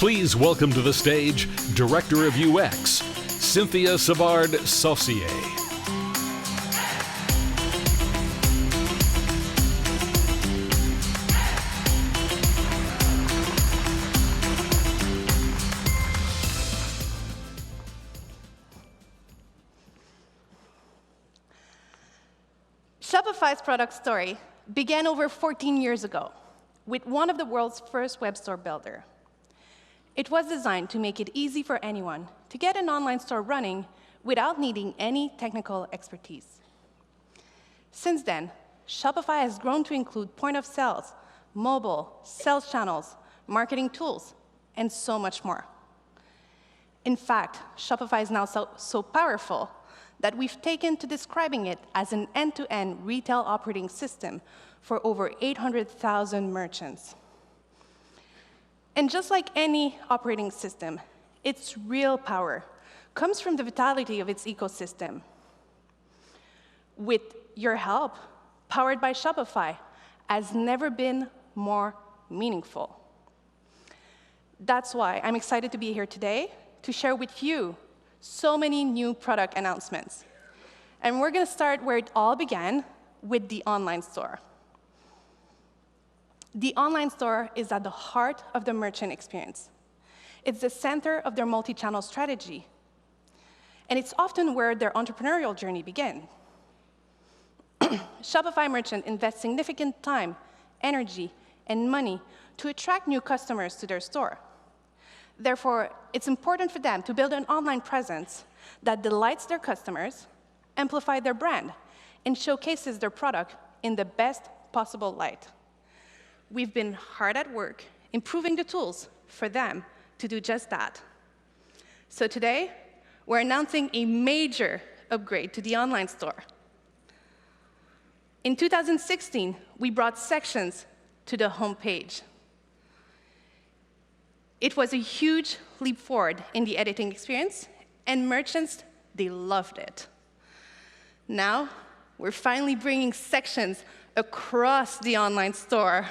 Please welcome to the stage Director of UX, Cynthia Savard Saucier. Shopify's product story began over 14 years ago with one of the world's first web store builder. It was designed to make it easy for anyone to get an online store running without needing any technical expertise. Since then, Shopify has grown to include point of sales, mobile, sales channels, marketing tools, and so much more. In fact, Shopify is now so powerful that we've taken to describing it as an end-to-end retail operating system for over 800,000 merchants. And just like any operating system, its real power comes from the vitality of its ecosystem. With your help, Powered by Shopify has never been more meaningful. That's why I'm excited to be here today to share with you so many new product announcements. And we're going to start where it all began, with the online store. The online store is at the heart of the merchant experience. It's the center of their multi-channel strategy. And it's often where their entrepreneurial journey begins. Shopify merchants invest significant time, energy, and money to attract new customers to their store. Therefore, it's important for them to build an online presence that delights their customers, amplifies their brand, and showcases their product in the best possible light. We've been hard at work improving the tools for them to do just that. So today, we're announcing a major upgrade to the online store. In 2016, we brought sections to the homepage. It was a huge leap forward in the editing experience, and merchants, they loved it. Now, we're finally bringing sections across the online store.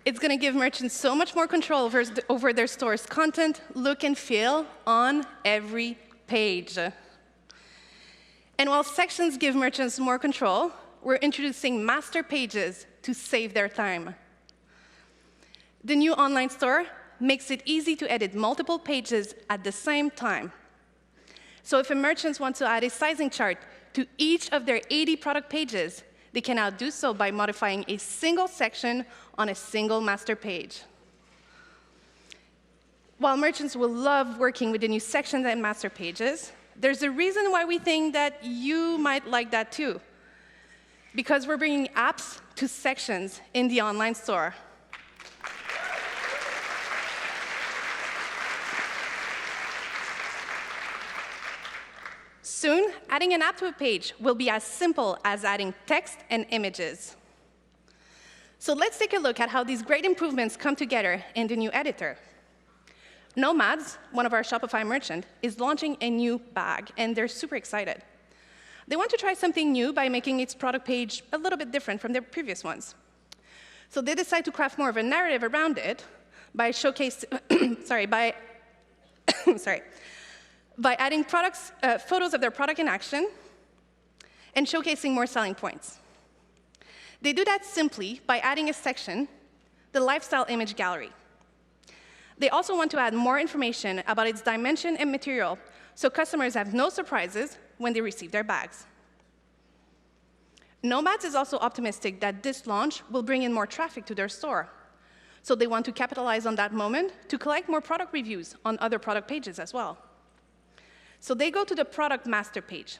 It's going to give merchants so much more control over their store's content, look, and feel on every page. And while sections give merchants more control, we're introducing master pages to save their time. The new online store makes it easy to edit multiple pages at the same time. So if a merchant wants to add a sizing chart to each of their 80 product pages, they can now do so by modifying a single section on a single master page. While merchants will love working with the new sections and master pages, there's a reason why we think that you might like that too. Because we're bringing apps to sections in the online store. Soon, adding an app to a page will be as simple as adding text and images. So let's take a look at how these great improvements come together in the new editor. Nomads, one of our Shopify merchants, is launching a new bag, and they're super excited. They want to try something new by making its product page a little bit different from their previous ones. So they decide to craft more of a narrative around it by by adding photos of their product in action and showcasing more selling points. They do that simply by adding a section, the lifestyle image gallery. They also want to add more information about its dimension and material, so customers have no surprises when they receive their bags. Nomads is also optimistic that this launch will bring in more traffic to their store. So they want to capitalize on that moment to collect more product reviews on other product pages as well. So they go to the product master page.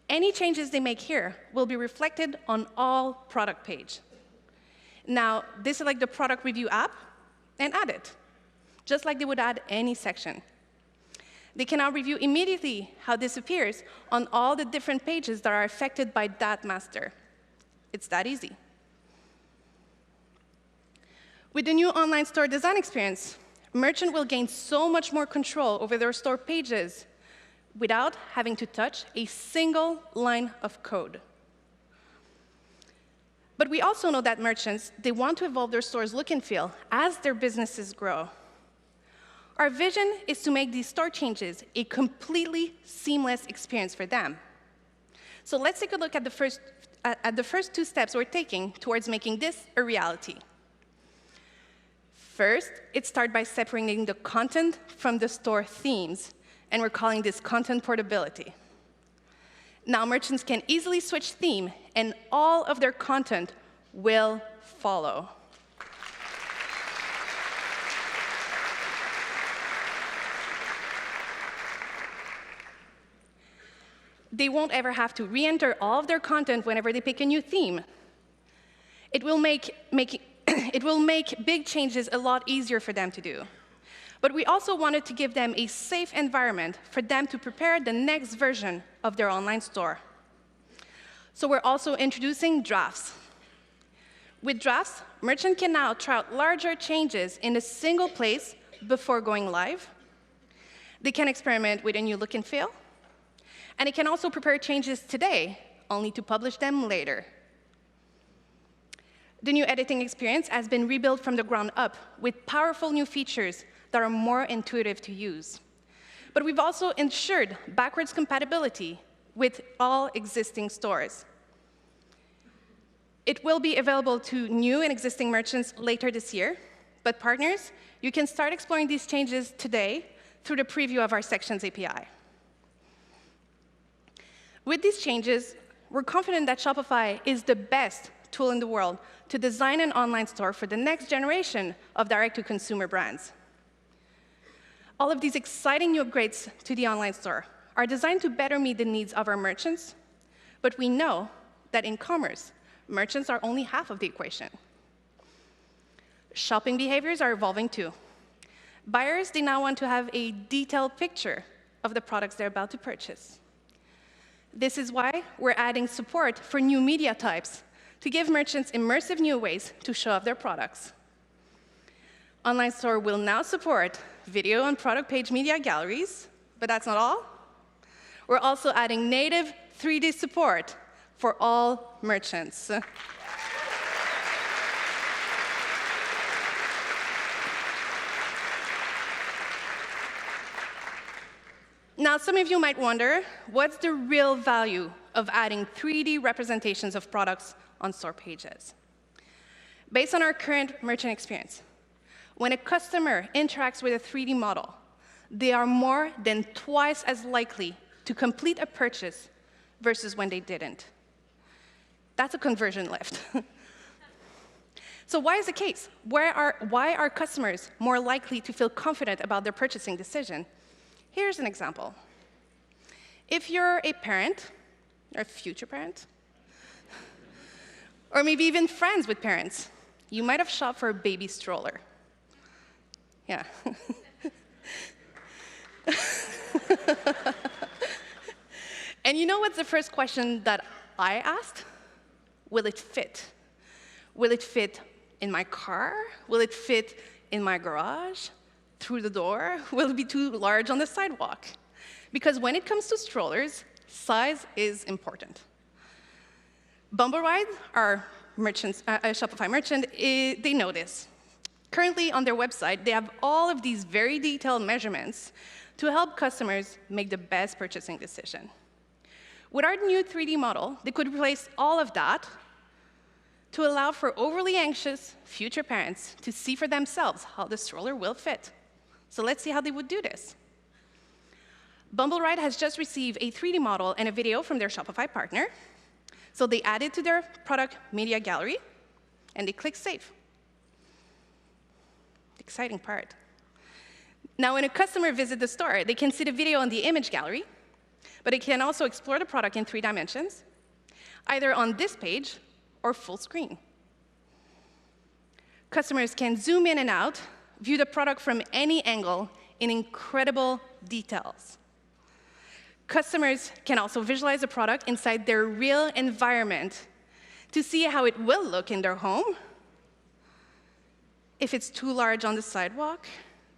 Any changes they make here will be reflected on all product page. Now, they select the product review app and add it, just like they would add any section. They can now review immediately how this appears on all the different pages that are affected by that master. It's that easy. With the new online store design experience, merchants will gain so much more control over their store pages without having to touch a single line of code. But we also know that merchants, they want to evolve their store's look and feel as their businesses grow. Our vision is to make these store changes a completely seamless experience for them. So let's take a look at the first two steps we're taking towards making this a reality. First, it starts by separating the content from the store themes, and we're calling this content portability. Now merchants can easily switch theme, and all of their content will follow. They won't ever have to re-enter all of their content whenever they pick a new theme. It will make big changes a lot easier for them to do. But we also wanted to give them a safe environment for them to prepare the next version of their online store. So we're also introducing drafts. With drafts, merchants can now try out larger changes in a single place before going live. They can experiment with a new look and feel. And it can also prepare changes today, only to publish them later. The new editing experience has been rebuilt from the ground up with powerful new features that are more intuitive to use. But we've also ensured backwards compatibility with all existing stores. It will be available to new and existing merchants later this year, but partners, you can start exploring these changes today through the preview of our Sections API. With these changes, we're confident that Shopify is the best tool in the world to design an online store for the next generation of direct-to-consumer brands. All of these exciting new upgrades to the online store are designed to better meet the needs of our merchants, but we know that in commerce, merchants are only half of the equation. Shopping behaviors are evolving too. Buyers, they now want to have a detailed picture of the products they're about to purchase. This is why we're adding support for new media types to give merchants immersive new ways to show off their products. Online Store will now support video and product page media galleries, but that's not all. We're also adding native 3D support for all merchants. Now, some of you might wonder, what's the real value of adding 3D representations of products on store pages? Based on our current merchant experience, when a customer interacts with a 3D model, they are more than twice as likely to complete a purchase versus when they didn't. That's a conversion lift. So why is the case? Why are customers more likely to feel confident about their purchasing decision? Here's an example. If you're a parent, or a future parent, or maybe even friends with parents, you might have shopped for a baby stroller. Yeah. And you know what's the first question that I asked? Will it fit? Will it fit in my car? Will it fit in my garage? Through the door? Will it be too large on the sidewalk? Because when it comes to strollers, size is important. Bumblewide, our Shopify merchant, they know this. Currently on their website, they have all of these very detailed measurements to help customers make the best purchasing decision. With our new 3D model, they could replace all of that to allow for overly anxious future parents to see for themselves how the stroller will fit. So let's see how they would do this. Bumblewide has just received a 3D model and a video from their Shopify partner. So they add it to their product media gallery, and they click Save. The exciting part. Now, when a customer visits the store, they can see the video on the image gallery, but they can also explore the product in 3 dimensions, either on this page or full screen. Customers can zoom in and out, view the product from any angle in incredible details. Customers can also visualize the product inside their real environment to see how it will look in their home, if it's too large on the sidewalk,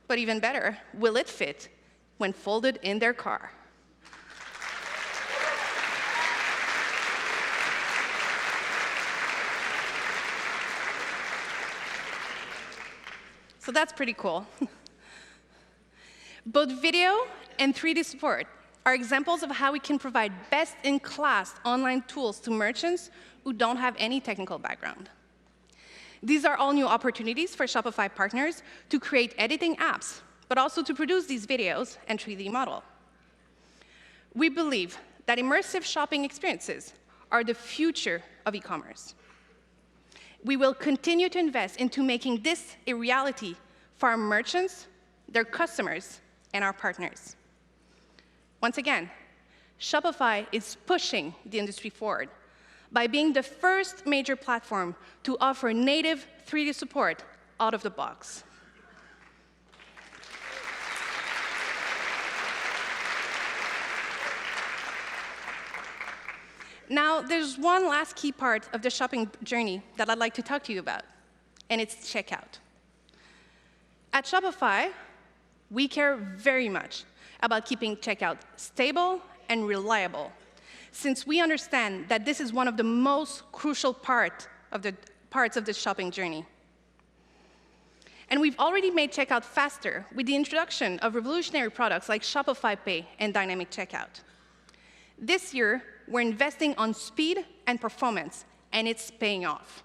but even better, will it fit when folded in their car? So that's pretty cool. Both video and 3D support are examples of how we can provide best-in-class online tools to merchants who don't have any technical background. These are all new opportunities for Shopify partners to create editing apps, but also to produce these videos and 3D model. We believe that immersive shopping experiences are the future of e-commerce. We will continue to invest into making this a reality for our merchants, their customers, and our partners. Once again, Shopify is pushing the industry forward by being the first major platform to offer native 3D support out of the box. Now, there's one last key part of the shopping journey that I'd like to talk to you about, and it's checkout. At Shopify, we care very much about keeping checkout stable and reliable, since we understand that this is one of the most crucial parts of the shopping journey. And we've already made checkout faster with the introduction of revolutionary products like Shopify Pay and Dynamic Checkout. This year, we're investing on speed and performance, and it's paying off.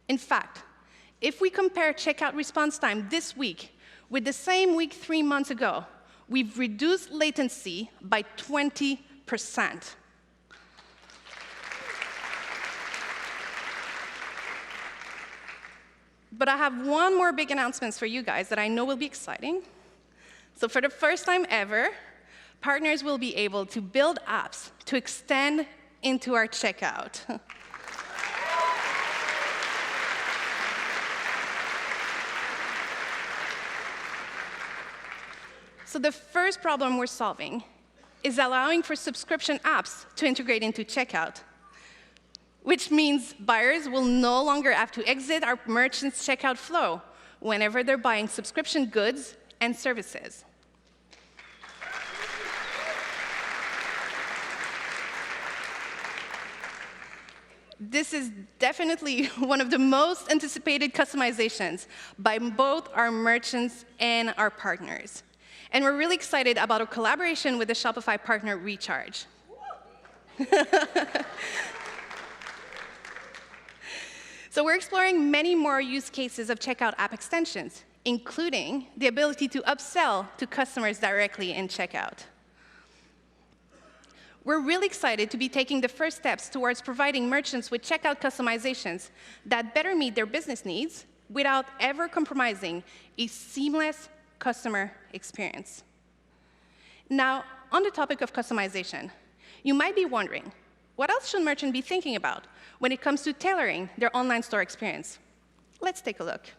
In fact, if we compare checkout response time this week with the same week 3 months ago, we've reduced latency by 20%. But I have one more big announcement for you guys that I know will be exciting. So for the first time ever, partners will be able to build apps to extend into our checkout. So the first problem we're solving is allowing for subscription apps to integrate into checkout, which means buyers will no longer have to exit our merchants' checkout flow whenever they're buying subscription goods and services. This is definitely one of the most anticipated customizations by both our merchants and our partners. And we're really excited about our collaboration with the Shopify partner Recharge. So we're exploring many more use cases of checkout app extensions, including the ability to upsell to customers directly in checkout. We're really excited to be taking the first steps towards providing merchants with checkout customizations that better meet their business needs without ever compromising a seamless customer experience. Now, on the topic of customization, you might be wondering, what else should merchants be thinking about when it comes to tailoring their online store experience? Let's take a look.